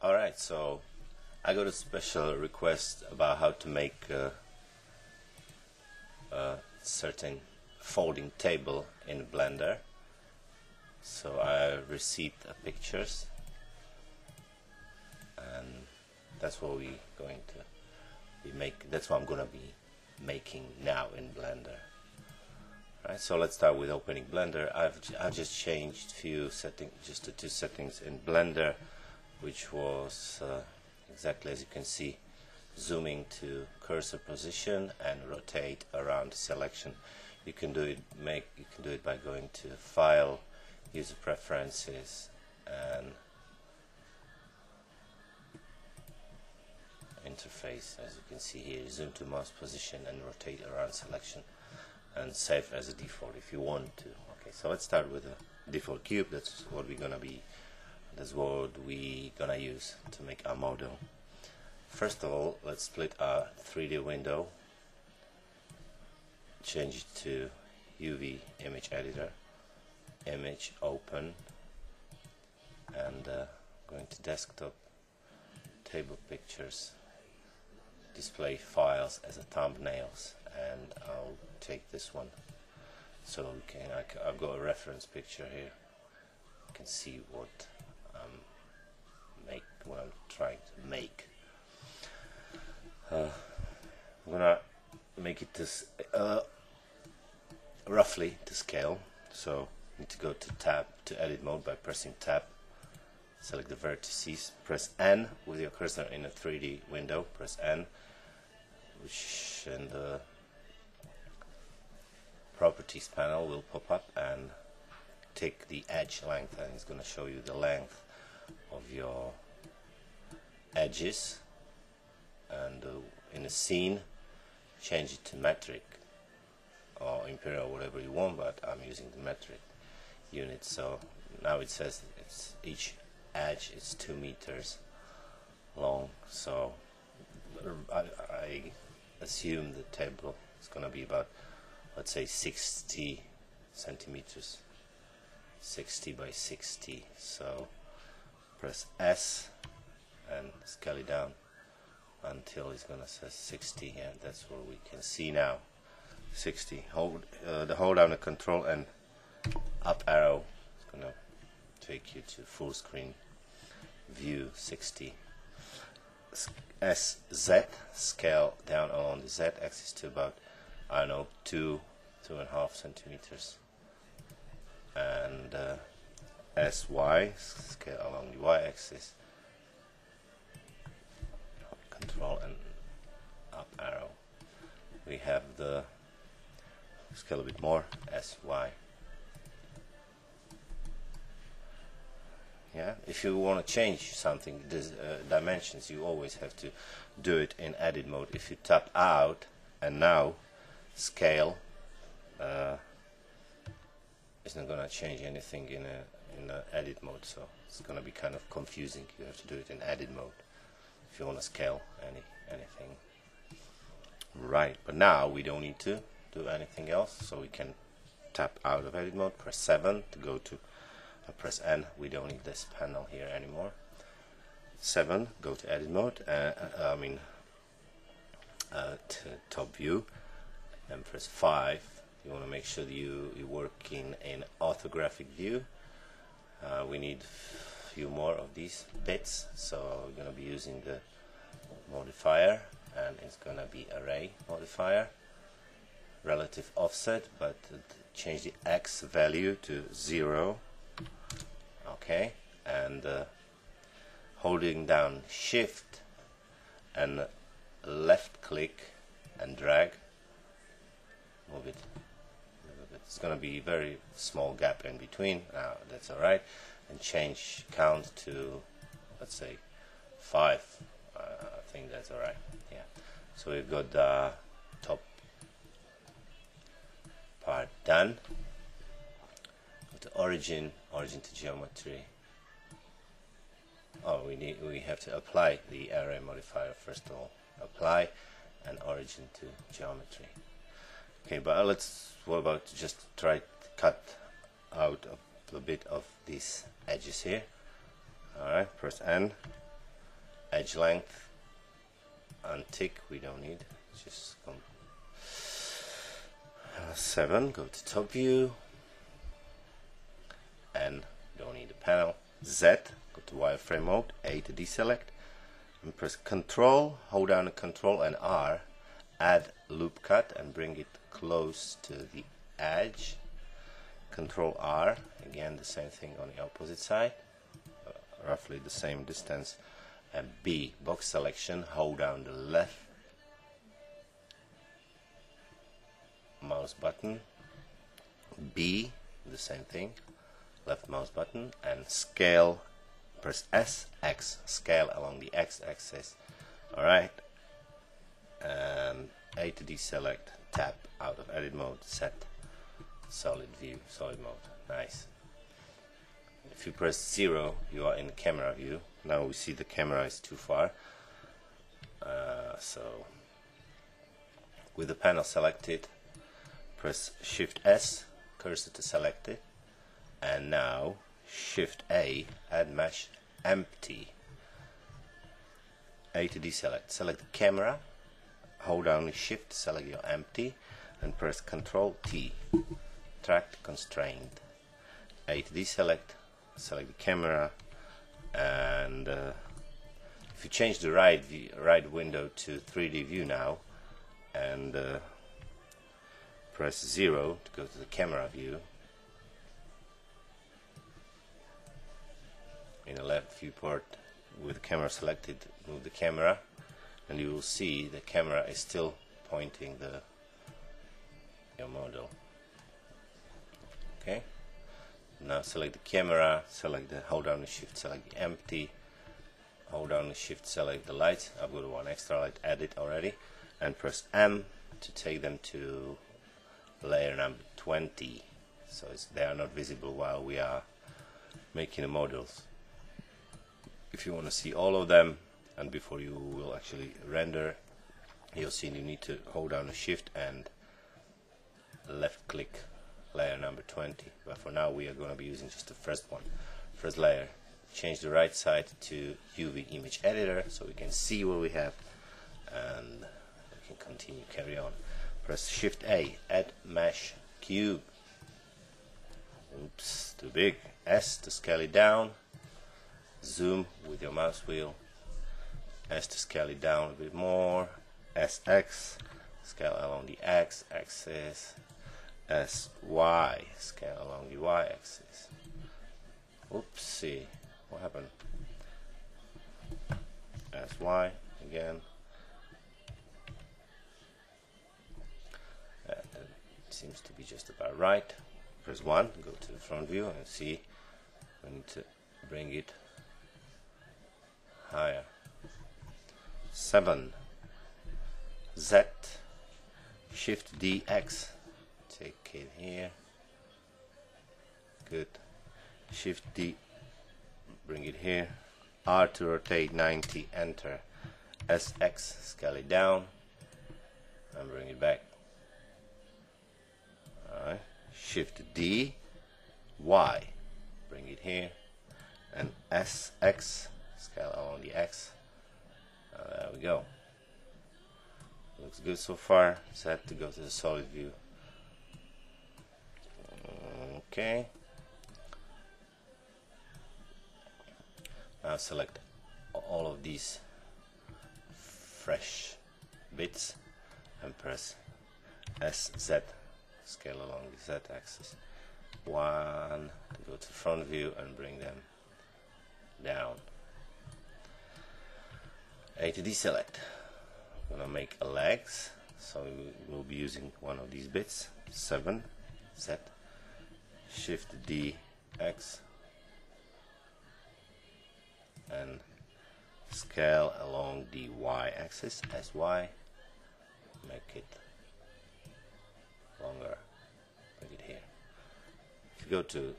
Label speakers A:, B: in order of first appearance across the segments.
A: Alright, so I got a special request about how to make a certain folding table in Blender. So I received pictures, and that's what we going to be that's what I'm gonna be making now in Blender. Right, so let's start with opening Blender. I've just changed few settings, just the two settings in Blender, which was exactly as you can see, zooming to cursor position and rotate around selection. You can do it by going to File, User Preferences, and Interface. As you can see here, zoom to mouse position and rotate around selection, and save as a default if you want to. Okay, so let's start with a default cube. That's what we're gonna use to make our model. First of all, let's split our 3D window, change it to UV image editor, image open, and going to desktop, table pictures, display files as a thumbnails, and I'll take this one so I've got a reference picture here. You can see what I'm trying to make. I'm gonna make it this roughly to scale, so you need to go to edit mode by pressing tab, select the vertices, press N with your cursor in a 3D window, press N, which in the properties panel will pop up, and take the edge length, and it's going to show you the length of your edges. And in a scene, change it to metric or imperial, whatever you want, but I'm using the metric unit. So now it says each edge is 2 meters long, so I assume the table is going to be about, let's say, 60 centimeters, 60 by 60. So press S and scale it down until it's gonna say 60. Yeah, that's what we can see now. 60. Hold down the Control and up arrow. It's gonna take you to full screen view. 60. SZ, scale down along the Z axis to about, I don't know, 2.5 centimeters, and SY, scale along the Y axis. Control and up arrow. We have the scale a bit more, SY. Yeah, if you want to change something, these dimensions, you always have to do it in edit mode. If you tap out and now scale, it's not going to change anything in a edit mode, so it's going to be kind of confusing. You have to do it in edit mode if you want to scale anything. Right, but now we don't need to do anything else, so we can tap out of edit mode, press 7 to go to press N. We don't need this panel here anymore. 7, go to edit mode, top view, and press 5. You want to make sure that you're working in orthographic view. We need a few more of these bits, so we're going to be using the modifier, and it's going to be array modifier, relative offset, but change the X value to 0. Okay, and holding down Shift and left click and drag, move it a little bit. It's going to be a very small gap in between. Now that's alright, and change count to, let's say, 5. I think that's alright. Yeah, so we've got the top part done. Go to origin to geometry. Oh, we have to apply the array modifier first of all. Apply and origin to geometry. Okay, but what about just try to cut out a bit of these edges here. Alright, press N, edge length, untick, we don't need, just come 7, go to top view, and don't need the panel. Z, go to wireframe mode, A to deselect, and press Control, hold down the Control and R, add loop cut and bring it close to the edge. Control R, again the same thing on the opposite side, roughly the same distance. And B, box selection, hold down the left mouse button, B, the same thing, left mouse button, and scale, press S, X, scale along the X axis. Alright, and A to deselect, tab out of edit mode, set solid view, solid mode. Nice. If you press 0, you are in camera view. Now we see the camera is too far. So with the panel selected, press Shift S, cursor to select it, and now Shift A, add mesh empty. A to deselect, select the camera, hold down the Shift, select your empty, and press Control T, tract constraint. A to deselect, select the camera, and if you change the right window to 3D view now, and press 0 to go to the camera view, in the left viewport with the camera selected, move the camera, and you will see the camera is still pointing your model. Okay, now select the camera, hold down the Shift, select the empty, hold down the Shift, select the lights. I've got one extra light added already, and press M to take them to layer number 20, so they are not visible while we are making the models. If you want to see all of them, and before you will actually render, you'll see you need to hold down the Shift and left click layer number 20, but for now we are going to be using just the first one, first layer. Change the right side to UV image editor so we can see what we have, and we can continue, carry on. Press Shift A, add mesh cube. Oops, too big. S to scale it down, zoom with your mouse wheel, S to scale it down a bit more, SX, scale along the X axis, SY, scale along the Y axis. Oopsie, what happened? SY again. That seems to be just about right. Press 1, go to the front view and see we need to bring it higher. 7, Z, Shift D, X, take it here, good, Shift D, bring it here, R to rotate 90, enter, SX, scale it down, and bring it back. Alright, Shift D, Y, bring it here, and SX, scale along the X. There we go. Looks good so far. Set to go to the solid view. Okay. Now select all of these fresh bits and press SZ, scale along the Z axis. 1 to go to front view and bring them down. A to deselect. I'm gonna make a legs, so we'll be using one of these bits. 7, Z, Shift D, X, and scale along the Y axis, SY, make it longer, bring it here. If you go to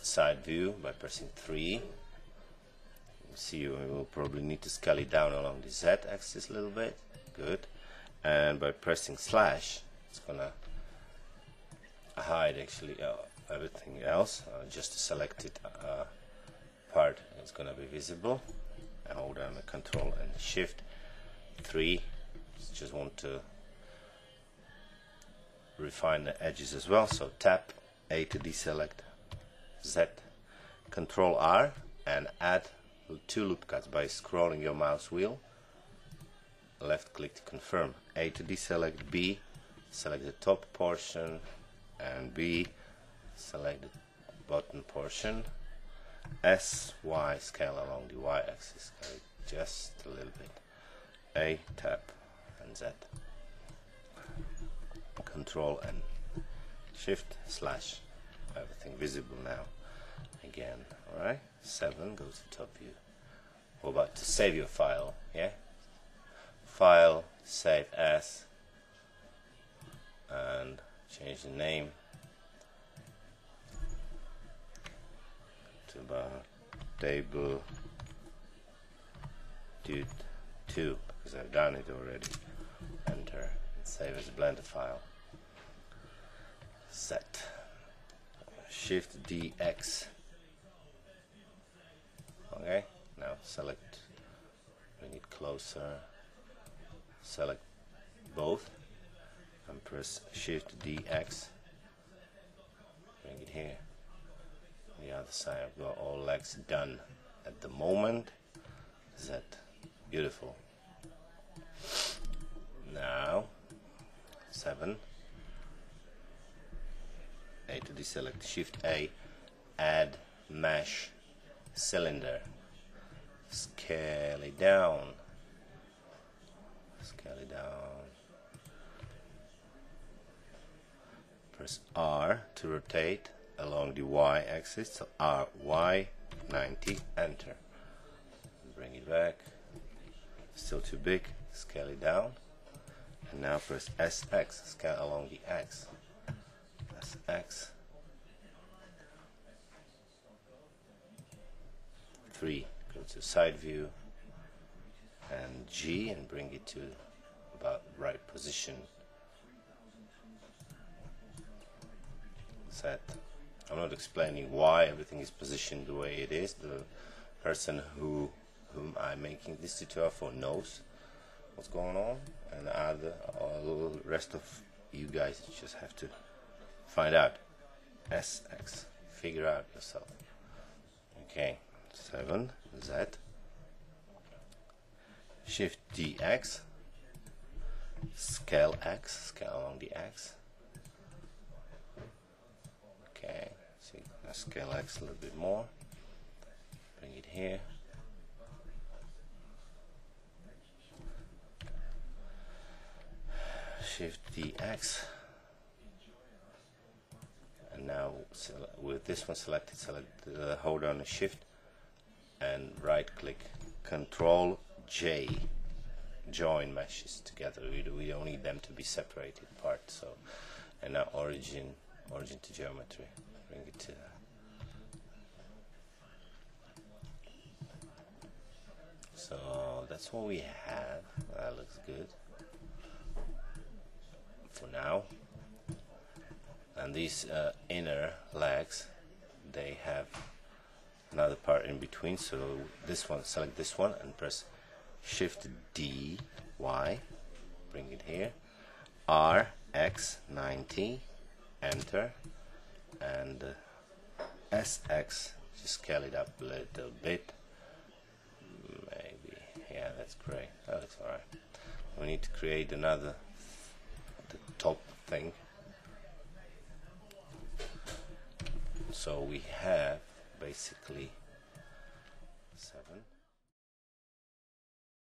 A: side view by pressing 3, see we will probably need to scale it down along the Z axis a little bit, good, and by pressing slash it's gonna hide actually everything else, just the selected part is gonna be visible. and hold down the Control and Shift 3. Just want to refine the edges as well, so tap A to deselect, Z, Control R, and add 2 loop cuts by scrolling your mouse wheel. Left click to confirm. A to deselect, B, select the top portion, and B, select the bottom portion. S, Y, scale along the Y axis, scale it just a little bit. A, tap, and Z. Control and Shift slash, everything visible now. Again, alright, 7, go to top view. We're about to save your file, yeah? File, save as, and change the name to about table dude 2, because I've done it already. Enter and save as a Blender file. Set. Shift DX. Okay, now select, bring it closer, select both, and press Shift DX. Bring it here. The other side, I've got all legs done at the moment. Z. Beautiful. Now 7. A to deselect, Shift A, add mesh cylinder. Scale it down. Scale it down. Press R to rotate along the Y axis. So R, Y, 90, enter. Bring it back. Still too big. Scale it down. And now press SX, scale along the X. SX. 3, go to side view, and G, and bring it to about right position. Set. I'm not explaining why everything is positioned the way it is. The person whom I'm making this tutorial for knows what's going on, and all the rest of you guys just have to find out. SX. Figure out yourself. Okay. 7, Z, Shift DX, scale X, scale along the X. Okay, see, let's scale X a little bit more. Bring it here. Shift DX. And now with this one selected, hold on the Shift and right click, Control J, join meshes together. We don't need them to be separated apart. So, and now origin to geometry, bring it to so that's what we have. That looks good for now. And these inner legs, they have another part in between, so this one, select this one and press Shift D, Y, bring it here, R, X, 90, enter, and SX, just scale it up a little bit, maybe, yeah, that's great, that looks alright. We need to create another, the top thing, so we have basically 7.